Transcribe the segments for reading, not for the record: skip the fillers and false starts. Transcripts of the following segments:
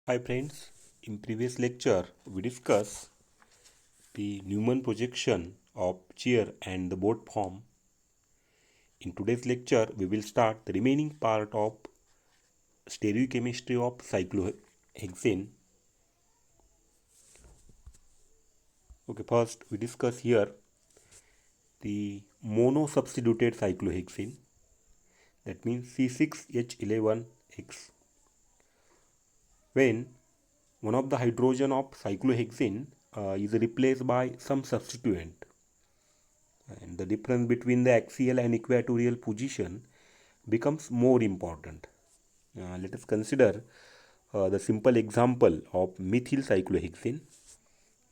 Hi friends, in previous lecture we discussed the Newman projection of chair and the board form. In today's lecture we will start the remaining part of stereochemistry of cyclohexane. Okay, first we discuss here the mono-substituted cyclohexane, that means C6H11X. When one of the hydrogen of cyclohexane is replaced by some substituent, and the difference between the axial and equatorial position becomes more important. Let us consider the simple example of methyl cyclohexane.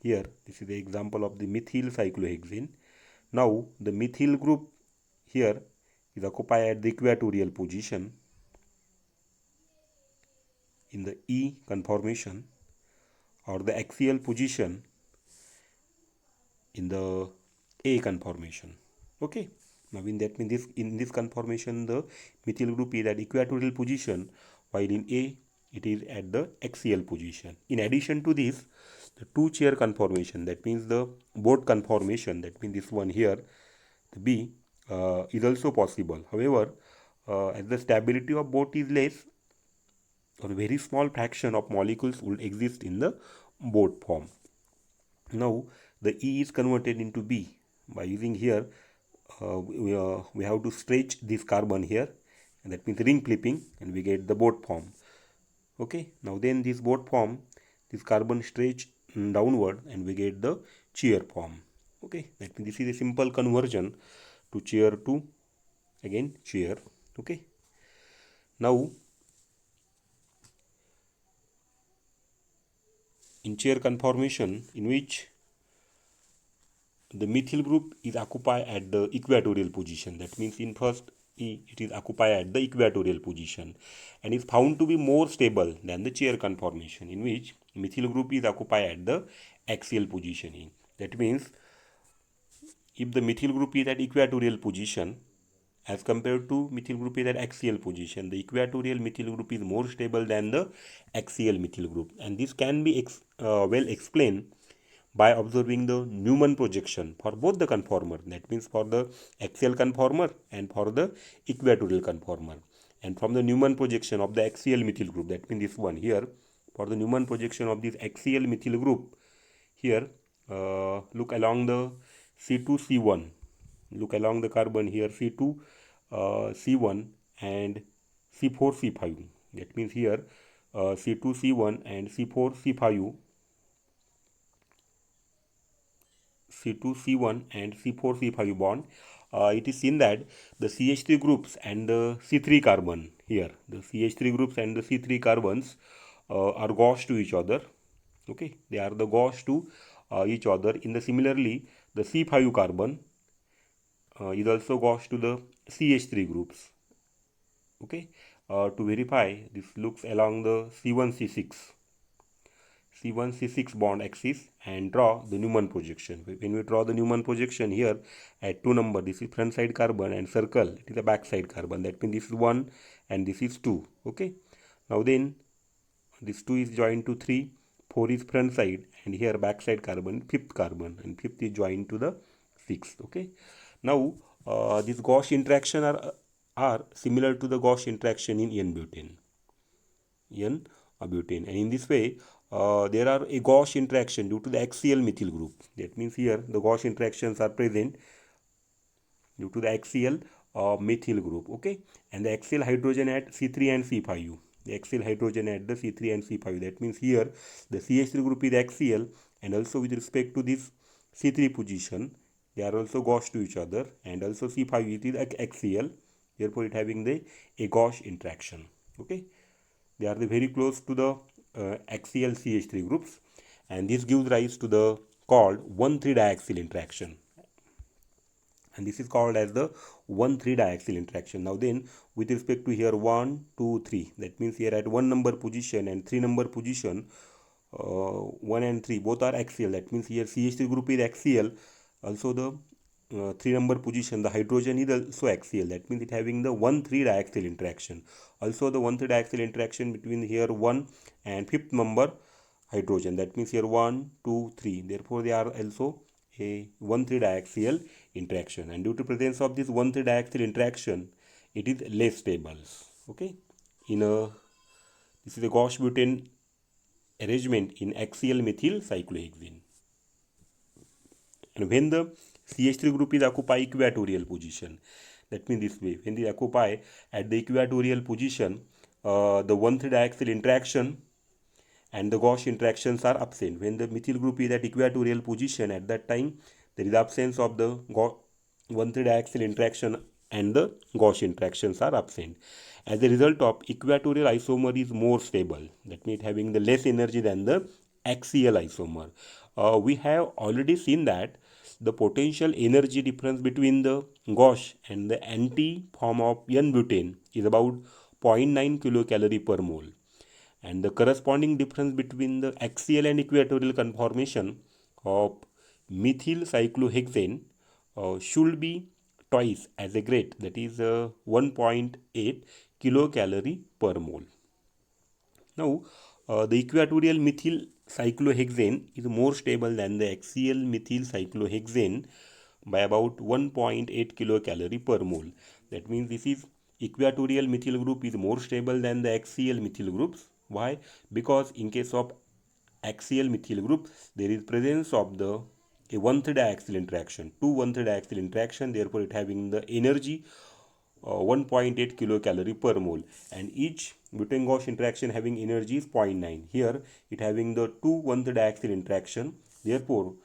Here, this is the example of the methyl cyclohexane. Now, the methyl group here is occupied at the equatorial position in the E conformation, or the axial position in the A conformation. Okay. Now in this conformation the methyl group is at equatorial position, while in A it is at the axial position. In addition to this, the two chair conformation, that means the boat conformation, that means this one here, the B, is also possible. However, as the stability of boat is less, or a very small fraction of molecules will exist in the boat form. Now the E is converted into B by using here we have to stretch this carbon here, and that means ring clipping, and we get the boat form. Okay, now then this boat form, this carbon stretch downward and we get the chair form. Okay, that means this is a simple conversion to chair to again chair. Okay, now in chair conformation, in which the methyl group is occupied at the equatorial position, that means in first E it is occupied at the equatorial position and is found to be more stable than the chair conformation, in which methyl group is occupied at the axial positioning. That means if the methyl group is at equatorial position as compared to methyl group is at axial position, the equatorial methyl group is more stable than the axial methyl group, and this can be well explained by observing the Newman projection for both the conformer, that means for the axial conformer and for the equatorial conformer. And from the Newman projection of the axial methyl group, that means this one here, for the Newman projection of this axial methyl group, here look along the C2C1, look along the carbon here C2 C1 and C4C5. That means here C2C1 and C4C5, C2C1 and C4C5 bond, it is seen that the CH3 groups and the C3 carbon here, the CH3 groups and the C3 carbons are gauche to each other. Okay, they are the gauche to each other. In the similarly, the C5 carbon is also gauche to the CH3 groups. Okay, to verify this, looks along the C1C6 bond axis and draw the Newman projection. When we draw the Newman projection here at 2 number, this is front side carbon, and circle, it is the back side carbon. That means this is 1 and this is 2. Okay, now then this 2 is joined to 3, 4 is front side, and here back side carbon, 5th carbon, and 5th is joined to the 6th. Okay, now these Gauss interaction are similar to the Gauss interaction in N-butane. And in this way there are a Gauss interaction due to the axial methyl group. That means here the Gauss interactions are present due to the axial methyl group. Okay, and the axial hydrogen at C3 and C5, the axial hydrogen at the C3 and C5, that means here the CH3 group is axial, and also with respect to this C3 position they are also Gauss to each other, and also C5 it is axial, therefore it having the a Gauss interaction. Okay, they are very close to the axial CH3 groups, and this gives rise to the called 1,3 diaxial interaction, and this is called as the 1,3 diaxial interaction. Now then, with respect to here 1 2 3, that means here at 1 number position and 3 number position, 1 and 3 both are axial, that means here CH3 group is axial, also the 3 number position, the hydrogen is also axial. That means it having the 1,3 diaxial interaction. Also the 1,3 diaxial interaction between here 1 and 5th number hydrogen. That means here 1, 2, 3. Therefore they are also a 1,3 diaxial interaction. And due to presence of this 1,3 diaxial interaction, it is less stable. Okay. This is a Gauss-Butane arrangement in axial methyl cyclohexane. And when the CH3 group is occupy equatorial position, that means this way, when they occupy at the equatorial position, the 1,3 diaxial interaction and the Gauss interactions are absent. When the methyl group is at equatorial position, at that time there is absence of the 1,3 diaxial interaction and the Gauss interactions are absent. As a result of, equatorial isomer is more stable. That means having the less energy than the axial isomer. We have already seen that the potential energy difference between the Gauss and the anti-form of N-butane is about 0.9 kilocalorie per mole. And the corresponding difference between the axial and equatorial conformation of methyl cyclohexane should be twice as a great, that is 1.8 kilocalorie per mole. Now, the equatorial methyl cyclohexane is more stable than the axial methyl cyclohexane by about 1.8 kilocalorie per mole. That means this is equatorial methyl group is more stable than the axial methyl groups. Why? Because in case of axial methyl group, there is presence of the a 1/3 diaxial interaction, two 1/3 diaxial interaction. Therefore, it having the energy 1.8 kilocalorie per mole, and each butane Gauss interaction having energy is 0.9. Here it having the two 1/3 diaxial interaction. Therefore,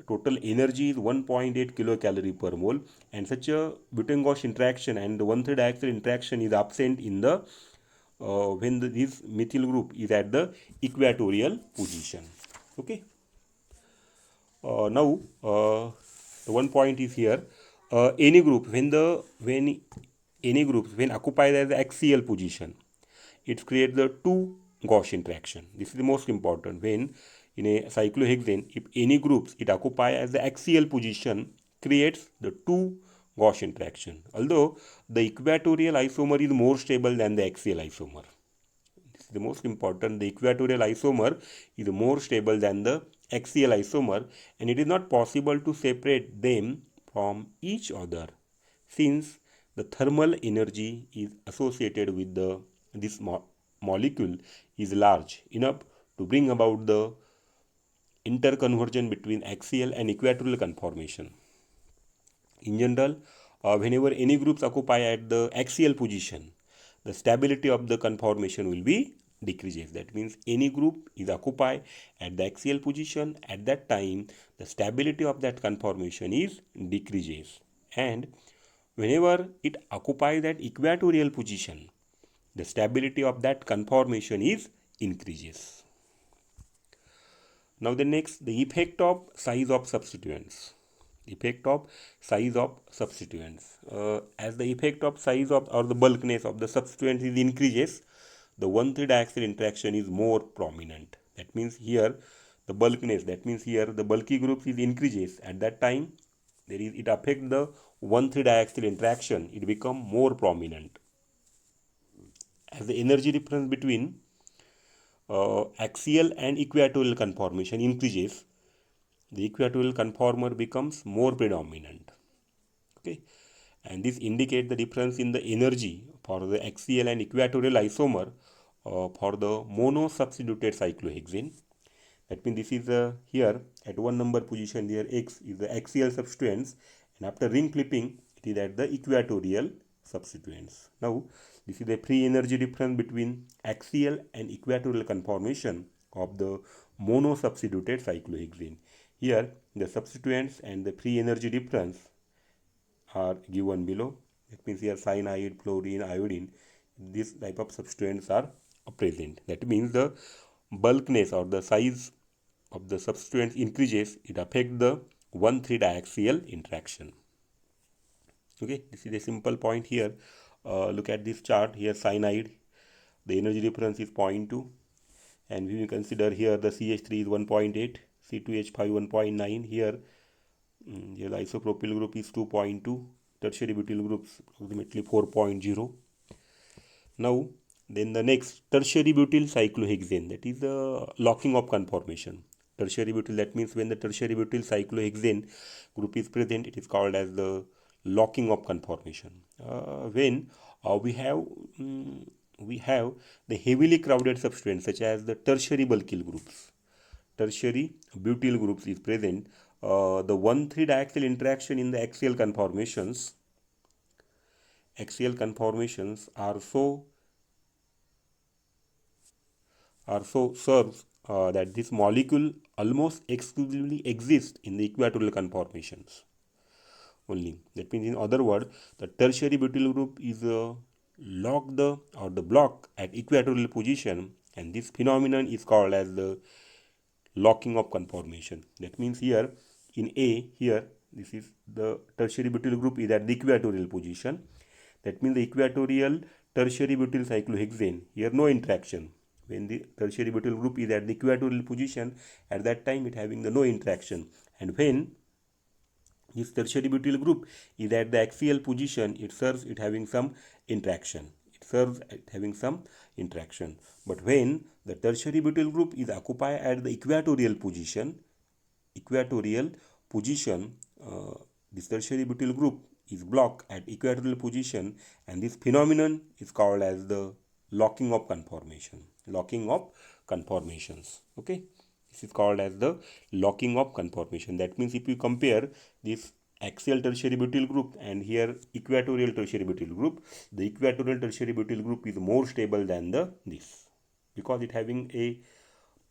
total energy is 1.8 kilocalorie per mole, and such a butane Gauss interaction and the 1/3 diaxial interaction is absent in the when this methyl group is at the equatorial position. Okay. Now the one point is here, any group when any group when occupied as the axial position, it creates the two Gauss interaction. This is the most important. When in a cyclohexane, if any groups it occupy as the axial position, creates the two Gauss interaction. Although the equatorial isomer is more stable than the axial isomer. This is the most important. The equatorial isomer is more stable than the axial isomer, and it is not possible to separate them from each other, since the thermal energy is associated with this molecule is large enough to bring about the interconversion between axial and equatorial conformation. In general, whenever any groups occupy at the axial position, the stability of the conformation will be decreases. That means any group is occupied at the axial position, at that time the stability of that conformation is decreases, and whenever it occupies that equatorial position, the stability of that conformation is increases. Now the next, the effect of size of substituents. Effect of size of substituents. As the effect of size of or the bulkness of the substituent is increases, the 1/3 diaxial interaction is more prominent. That means here the bulkness, that means here the bulky groups is increases. At that time, it affects the 1/3 diaxial interaction. It become more prominent. As the energy difference between axial and equatorial conformation increases, the equatorial conformer becomes more predominant. Okay, and this indicates the difference in the energy for the axial and equatorial isomer for the mono-substituted cyclohexane. That means this is here at 1 number position, there X is the axial substituents, and after ring flipping, it is at the equatorial substituents. Now, this is the free energy difference between axial and equatorial conformation of the mono-substituted cyclohexane. Here, the substituents and the free energy difference are given below. That means here cyanide, fluorine, iodine, this type of substituents are present. That means the bulkness or the size of the substituents increases, it affects the 1/3 diaxial interaction. Okay, this is a simple point here. Look at this chart here. Cyanide, the energy difference is 0.2, and we will consider here the CH3 is 1.8, C2H5 1.9. Here Here the isopropyl group is 2.2, tertiary butyl groups approximately 4.0. Now, then the next tertiary butyl cyclohexane, that is the locking up conformation. Tertiary butyl, that means when the tertiary butyl cyclohexane group is present, it is called as the locking up conformation. When we have the heavily crowded substrates such as the tertiary bulkyl groups, tertiary butyl groups is present, the 1,3-diaxial interaction in the axial conformations are so serves that this molecule almost exclusively exists in the equatorial conformations only. That means, in other words, the tertiary butyl group is locked or the block at equatorial position, and this phenomenon is called as the locking up conformation. That means here in A, here this is the tertiary butyl group is at the equatorial position. That means the equatorial tertiary butyl cyclohexane, here no interaction. When the tertiary butyl group is at the equatorial position, at that time it having the no interaction. And when this tertiary butyl group is at the axial position, it serves it having some interaction. It serves it having some interaction. But when the tertiary butyl group is occupied at the equatorial position, this tertiary butyl group is blocked at equatorial position, and this phenomenon is called as the locking up conformation. Locking up conformations. Okay, this is called as the locking up conformation. That means if you compare this axial tertiary butyl group and here equatorial tertiary butyl group, the equatorial tertiary butyl group is more stable than this, because it having a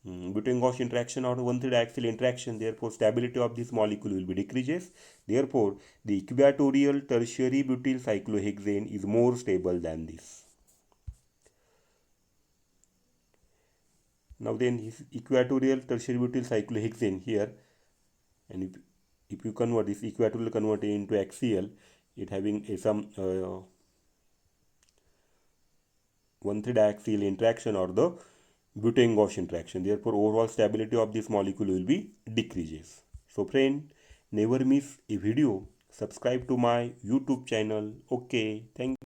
butane-Gauss interaction or 1,3-diaxial interaction. Therefore, stability of this molecule will be decreases. Therefore, the equatorial tertiary butyl cyclohexane is more stable than this. Now then, this equatorial tertiary butyl cyclohexane here, and if you convert this equatorial converted into axial, it having some 1,3-diaxial interaction or the butane-Gauss interaction. Therefore, overall stability of this molecule will be decreases. So friend, never miss a video. Subscribe to my YouTube channel. Okay, thank you.